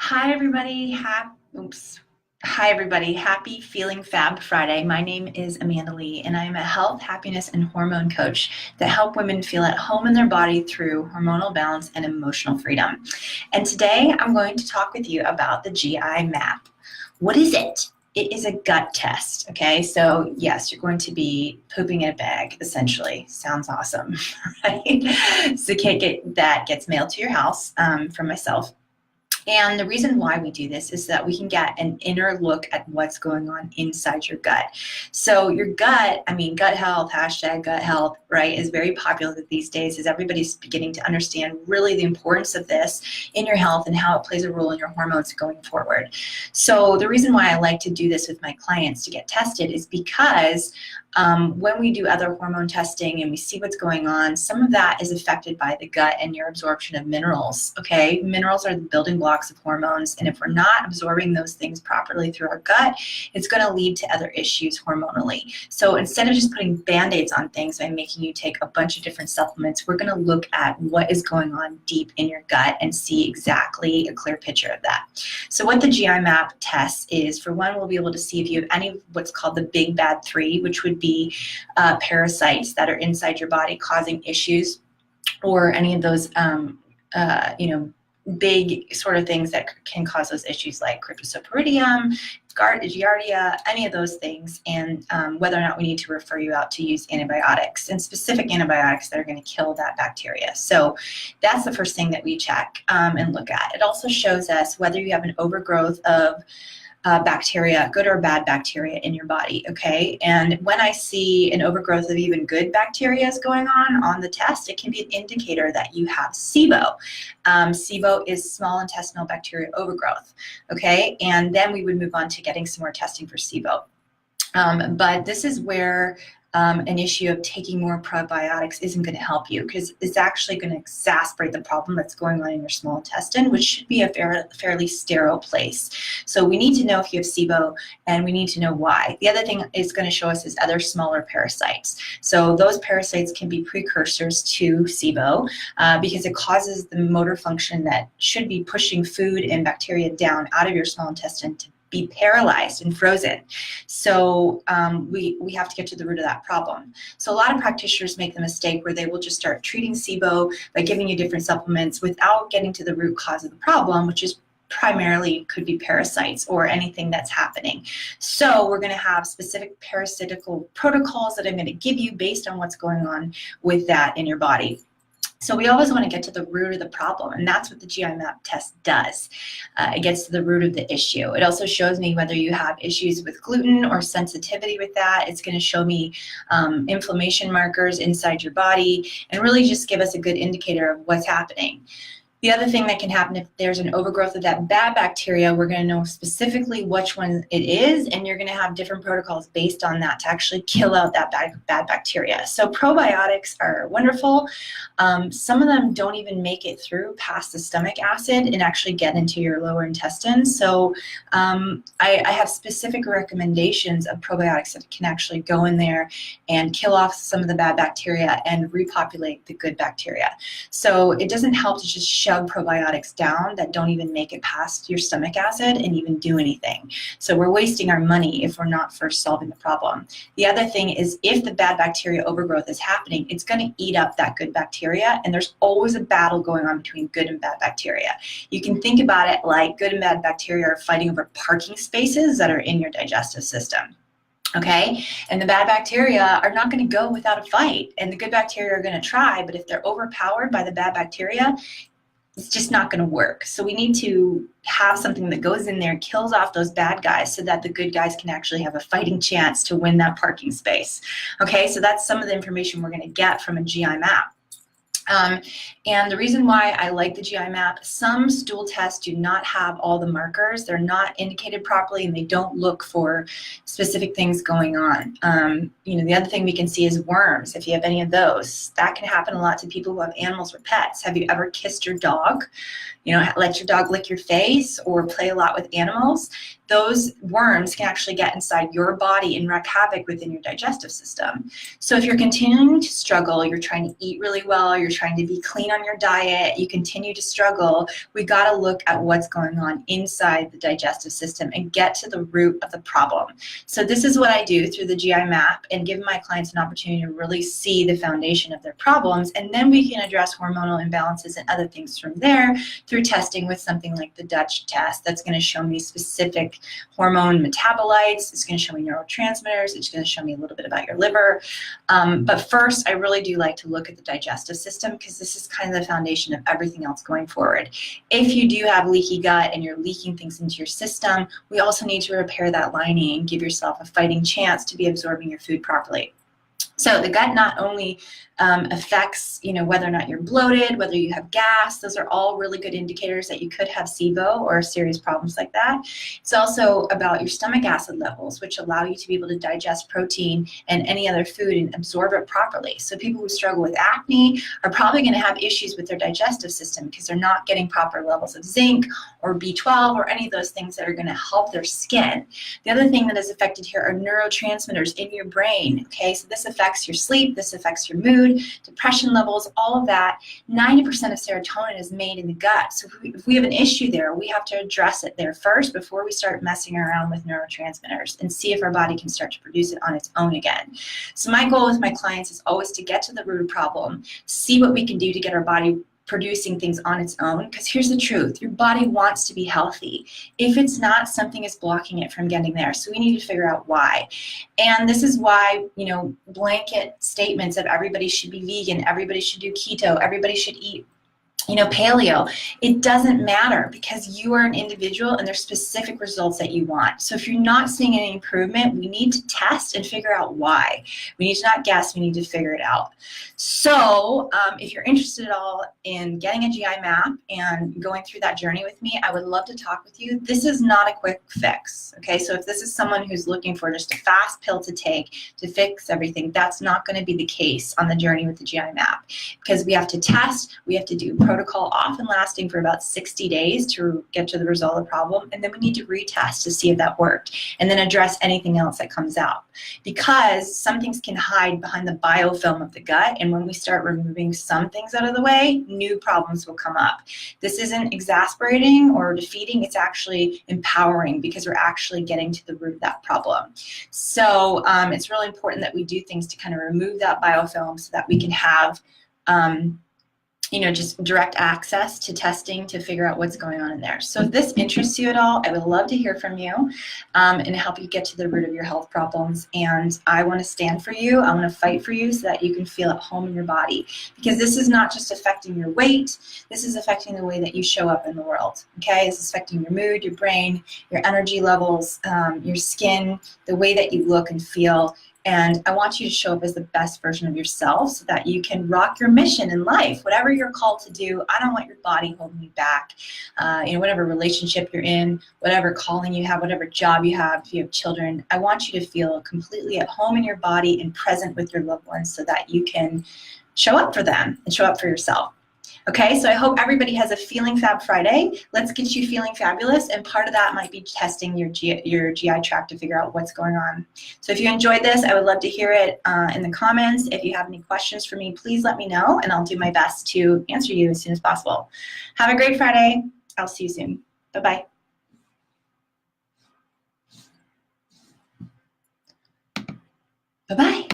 Hi everybody. Hi everybody. Happy Feeling Fab Friday. My name is Amanda Lee and I'm a health, happiness, and hormone coach that help women feel at home in their body through hormonal balance and emotional freedom. And today I'm going to talk with you about the GI map. What is it? It is a gut test, okay? So yes, you're going to be pooping in a bag, essentially. Sounds awesome, right? It's a kit that gets mailed to your house from myself. And the reason why we do this is that we can get an inner look at what's going on inside your gut. So your gut, gut health, hashtag gut health, right, is very popular these days as everybody's beginning to understand really the importance of this in your health and how it plays a role in your hormones going forward. So the reason why I like to do this with my clients to get tested is because when we do other hormone testing and we see what's going on, some of that is affected by the gut and your absorption of minerals, okay? Minerals are the building blocks of hormones, and if we're not absorbing those things properly through our gut, it's gonna lead to other issues hormonally. So instead of just putting Band-Aids on things by making you take a bunch of different supplements, we're gonna look at what is going on deep in your gut and see exactly a clear picture of that. So what the GI map tests is, for one, we'll be able to see if you have any of what's called the big bad three, which would be parasites that are inside your body causing issues, or any of those big sort of things that can cause those issues, like Cryptosporidium, Giardia, any of those things, and whether or not we need to refer you out to use antibiotics, and specific antibiotics that are going to kill that bacteria. So that's the first thing that we check and look at. It also shows us whether you have an overgrowth of bacteria, good or bad bacteria in your body, okay? And when I see an overgrowth of even good bacteria is going on the test, it can be an indicator that you have SIBO. SIBO is small intestinal bacterial overgrowth, okay? And then we would move on to getting some more testing for SIBO. But this is where an issue of taking more probiotics isn't going to help you, because it's actually going to exacerbate the problem that's going on in your small intestine, which should be a fairly sterile place. So we need to know if you have SIBO, and we need to know why. The other thing it's going to show us is other smaller parasites. So those parasites can be precursors to SIBO because it causes the motor function that should be pushing food and bacteria down out of your small intestine to be paralyzed and frozen. So we have to get to the root of that problem. So a lot of practitioners make the mistake where they will just start treating SIBO by giving you different supplements without getting to the root cause of the problem, which is primarily could be parasites or anything that's happening. So we're going to have specific parasitical protocols that I'm going to give you based on what's going on with that in your body. So we always want to get to the root of the problem, and that's what the GI map test does. It gets to the root of the issue. It also shows me whether you have issues with gluten or sensitivity with that. It's going to show me inflammation markers inside your body and really just give us a good indicator of what's happening. The other thing that can happen if there's an overgrowth of that bad bacteria, we're going to know specifically which one it is, and you're going to have different protocols based on that to actually kill out that bad bacteria. So probiotics are wonderful. Some of them don't even make it through past the stomach acid and actually get into your lower intestine. So I have specific recommendations of probiotics that can actually go in there and kill off some of the bad bacteria and repopulate the good bacteria. So it doesn't help to just shove probiotics down that don't even make it past your stomach acid and even do anything. So we're wasting our money if we're not first solving the problem. The other thing is, if the bad bacteria overgrowth is happening, it's going to eat up that good bacteria, and there's always a battle going on between good and bad bacteria. You can think about it like good and bad bacteria are fighting over parking spaces that are in your digestive system. Okay, and the bad bacteria are not going to go without a fight, and the good bacteria are going to try, but if they're overpowered by the bad bacteria, it's just not going to work. So we need to have something that goes in there, kills off those bad guys, so that the good guys can actually have a fighting chance to win that parking space. Okay, so that's some of the information we're going to get from a GI map. And the reason why I like the GI map, some stool tests do not have all the markers. They're not indicated properly, and they don't look for specific things going on. The other thing we can see is worms. If you have any of those, that can happen a lot to people who have animals or pets. Have you ever kissed your dog? let your dog lick your face or play a lot with animals, those worms can actually get inside your body and wreak havoc within your digestive system. So if you're continuing to struggle, you're trying to eat really well, you're trying to be clean on your diet, you continue to struggle, we got to look at what's going on inside the digestive system and get to the root of the problem. So this is what I do through the GI map and give my clients an opportunity to really see the foundation of their problems, and then we can address hormonal imbalances and other things from there through testing with something like the Dutch test that's going to show me specific hormone metabolites, it's going to show me neurotransmitters, it's going to show me a little bit about your liver. But first, I really do like to look at the digestive system because this is kind of the foundation of everything else going forward. If you do have leaky gut and you're leaking things into your system, we also need to repair that lining and give yourself a fighting chance to be absorbing your food properly. So the gut not only affects, whether or not you're bloated, whether you have gas, those are all really good indicators that you could have SIBO or serious problems like that. It's also about your stomach acid levels, which allow you to be able to digest protein and any other food and absorb it properly. So people who struggle with acne are probably going to have issues with their digestive system because they're not getting proper levels of zinc or B12 or any of those things that are going to help their skin. The other thing that is affected here are neurotransmitters in your brain. Okay, so this affects your sleep, this affects your mood, depression levels, all of that. 90% of serotonin is made in the gut. So if we have an issue there, we have to address it there first before we start messing around with neurotransmitters and see if our body can start to produce it on its own again. So my goal with my clients is always to get to the root of the problem, see what we can do to get our body producing things on its own, because here's the truth, your body wants to be healthy. If it's not, something is blocking it from getting there. So we need to figure out why. And this is why, blanket statements of everybody should be vegan, everybody should do keto, everybody should eat paleo, it doesn't matter because you are an individual and there's specific results that you want. So if you're not seeing any improvement, we need to test and figure out why. We need to not guess, we need to figure it out. So if you're interested at all in getting a GI map and going through that journey with me, I would love to talk with you. This is not a quick fix, okay? So if this is someone who's looking for just a fast pill to take to fix everything, that's not going to be the case on the journey with the GI map, because we have to test, we have to do protocol often lasting for about 60 days to get to the result of the problem, and then we need to retest to see if that worked and then address anything else that comes out, because some things can hide behind the biofilm of the gut, and when we start removing some things out of the way, new problems will come up. This isn't exasperating or defeating, it's actually empowering because we're actually getting to the root of that problem. So it's really important that we do things to kind of remove that biofilm so that we can have just direct access to testing to figure out what's going on in there. So if this interests you at all, I would love to hear from you and help you get to the root of your health problems. And I want to stand for you. I want to fight for you so that you can feel at home in your body, because this is not just affecting your weight. This is affecting the way that you show up in the world. Okay, this is affecting your mood, your brain, your energy levels, your skin, the way that you look and feel. And I want you to show up as the best version of yourself so that you can rock your mission in life. Whatever you're called to do, I don't want your body holding you back. Whatever relationship you're in, whatever calling you have, whatever job you have, if you have children, I want you to feel completely at home in your body and present with your loved ones so that you can show up for them and show up for yourself. Okay, so I hope everybody has a Feeling Fab Friday. Let's get you feeling fabulous, and part of that might be testing your GI tract to figure out what's going on. So if you enjoyed this, I would love to hear it in the comments. If you have any questions for me, please let me know, and I'll do my best to answer you as soon as possible. Have a great Friday. I'll see you soon. Bye-bye. Bye-bye.